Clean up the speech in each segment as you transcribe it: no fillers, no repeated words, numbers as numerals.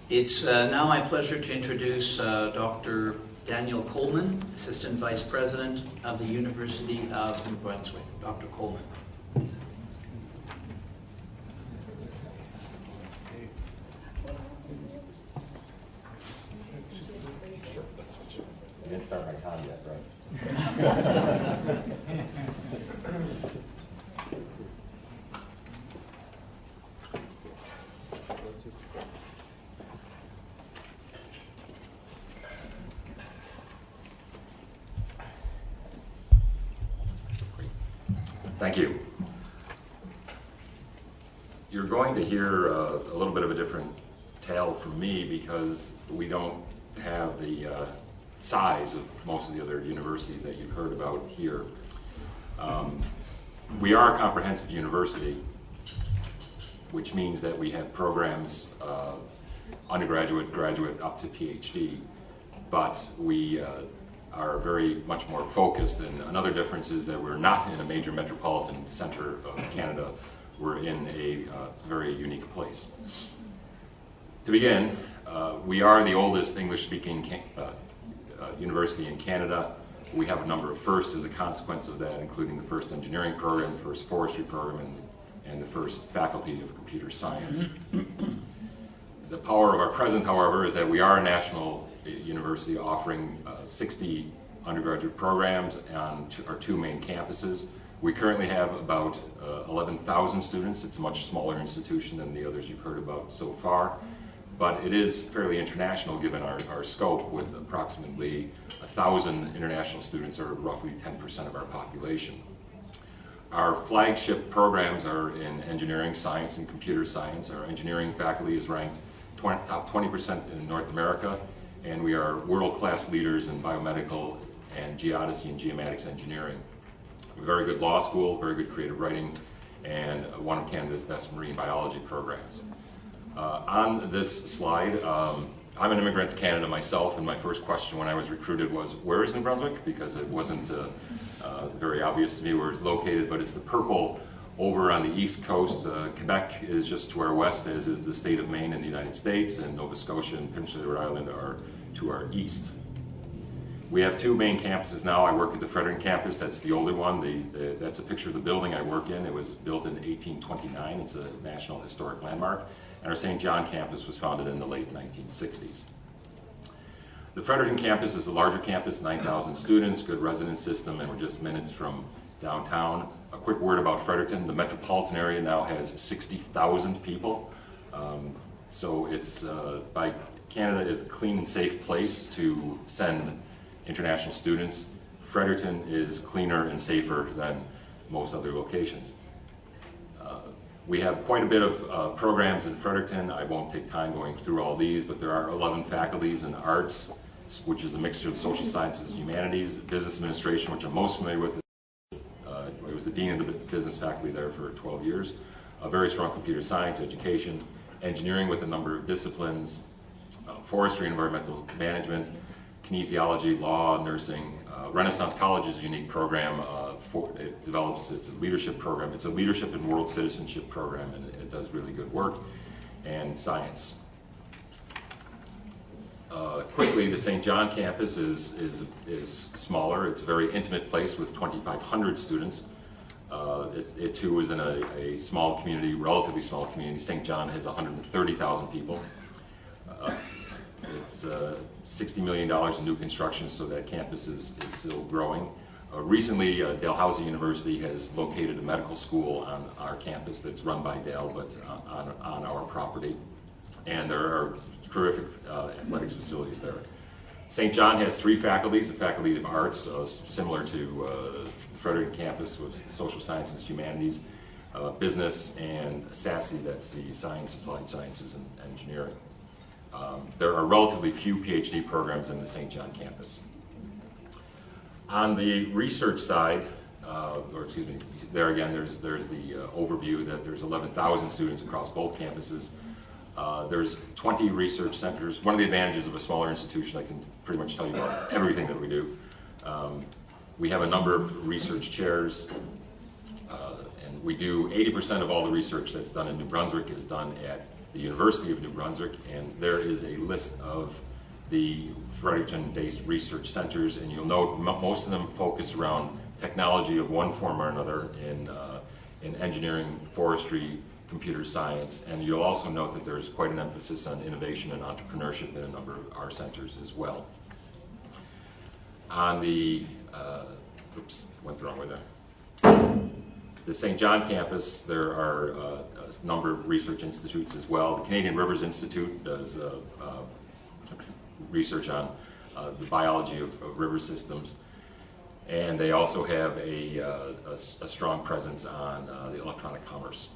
It's now my pleasure to introduce Dr. Daniel Coleman, Assistant Vice President of the University of New Brunswick. Dr. Coleman. You didn't start my time yet, right? Thank you. You're going to hear a little bit of a different tale from me because we don't have the size of most of the other universities that you've heard about here. We are a comprehensive university, which means that we have programs, undergraduate, graduate, up to PhD, but we are very much more focused, and another difference is that we're not in a major metropolitan center of Canada. We're in a very unique place. To begin, we are the oldest English-speaking university in Canada. We have a number of firsts as a consequence of that, including the first engineering program, the first forestry program, and the first faculty of computer science. The power of our present, however, is that we are a national university offering 60 undergraduate programs on our two main campuses. We currently have about 11,000 students. It's a much smaller institution than the others you've heard about so far, but it is fairly international given our scope, with approximately 1,000 international students, or roughly 10% of our population. Our flagship programs are in engineering, science, and computer science. Our engineering faculty is ranked top 20% in North America, and we are world-class leaders in biomedical and geodesy and geomatics engineering. A very good law school, very good creative writing, and one of Canada's best marine biology programs. On this slide, I'm an immigrant to Canada myself, and my first question when I was recruited was, where is New Brunswick? Because it wasn't very obvious to me where it's located, but it's the purple over on the east coast. Quebec is just to our west, as is the state of Maine in the United States, and Nova Scotia and Prince Edward Island are to our east. We have two main campuses now. I work at the Fredericton campus. That's the older one. That's a picture of the building I work in. It was built in 1829. It's a National Historic Landmark. And our St. John campus was founded in the late 1960s. The Fredericton campus is the larger campus, 9,000 students, good residence system, and we're just minutes from downtown. A quick word about Fredericton. The metropolitan area now has 60,000 people. So it's, Canada is a clean and safe place to send international students. Fredericton is cleaner and safer than most other locations. We have quite a bit of programs in Fredericton. I won't take time going through all these, but there are 11 faculties in arts, which is a mixture of social sciences, humanities, business administration, which I'm most familiar with. I was the dean of the business faculty there for 12 years. A very strong computer science education, engineering with a number of disciplines, forestry and environmental management, kinesiology, law, nursing. Renaissance College is a unique program. It develops, it's a leadership program. It's a leadership and world citizenship program, and it does really good work. And science. Quickly, the St. John campus is smaller. It's a very intimate place with 2,500 students. It too is in a small community, relatively small community. St. John has 130,000 people. It's $60 million in new construction, so that campus is still growing. Recently, Dalhousie University has located a medical school on our campus that's run by Dale, but on our property. And there are terrific athletics facilities there. St. John has three faculties: the Faculty of Arts, similar to the Fredericton campus with social sciences, humanities, business, and SASE, that's the science, applied sciences, and engineering. There are relatively few PhD programs in the St. John campus. On the research side, there again, there's the overview that there's 11,000 students across both campuses. There's 20 research centers. One of the advantages of a smaller institution, I can pretty much tell you about everything that we do. We have a number of research chairs, and we do 80% of all the research that's done in New Brunswick is done at the University of New Brunswick, and there is a list of the Fredericton-based research centers, and you'll note most of them focus around technology of one form or another in engineering, forestry, computer science, and you'll also note that there's quite an emphasis on innovation and entrepreneurship in a number of our centers as well. On the, oops, went the wrong way there. The St. John campus, there are a number of research institutes as well. The Canadian Rivers Institute does research on the biology of river systems, and they also have a strong presence on the electronic commerce.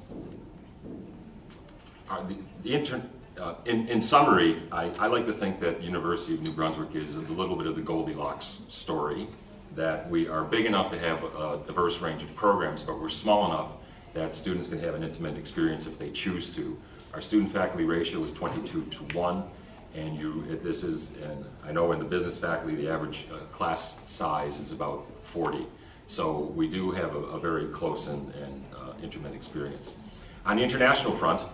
In summary, I like to think that the University of New Brunswick is a little bit of the Goldilocks story, that we are big enough to have a diverse range of programs, but we're small enough that students can have an intimate experience if they choose to. Our student-faculty ratio is 22:1, and this is, and I know in the business faculty the average class size is about 40. So we do have a very close and intimate experience. On the international front,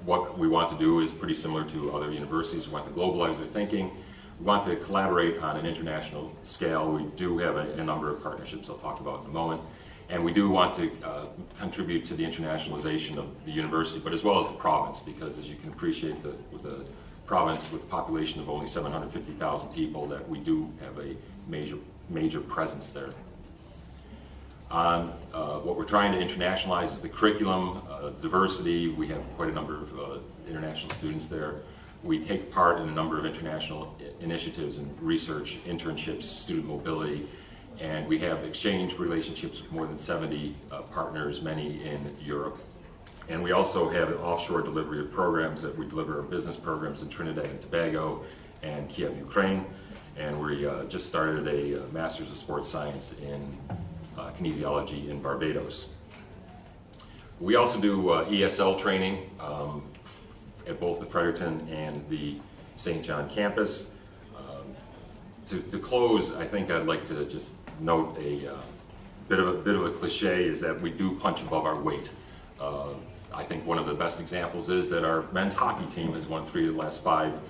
what we want to do is pretty similar to other universities. We want to globalize their thinking. We want to collaborate on an international scale. We do have a number of partnerships I'll talk about in a moment. And we do want to contribute to the internationalization of the university, but as well as the province, because as you can appreciate, with the province with a population of only 750,000 people, that we do have a major presence there. On what we're trying to internationalize is the curriculum, diversity. We have quite a number of international students there. We take part in a number of international initiatives and research, internships, student mobility, and we have exchange relationships with more than 70 partners, many in Europe. And we also have an offshore delivery of programs that we deliver business programs in Trinidad and Tobago and Kiev, Ukraine. And we just started a Master's of Sports Science in kinesiology in Barbados. We also do ESL training at both the Fredericton and the St. John campus. To close, I think I'd like to just note a bit of a cliche is that we do punch above our weight. I think one of the best examples is that our men's hockey team has won 3 of the last 5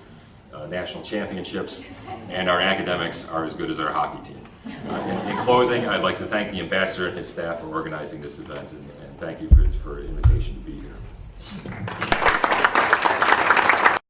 national championships, and our academics are as good as our hockey team. In closing, I'd like to thank the ambassador and his staff for organizing this event, and thank you for the invitation to be here.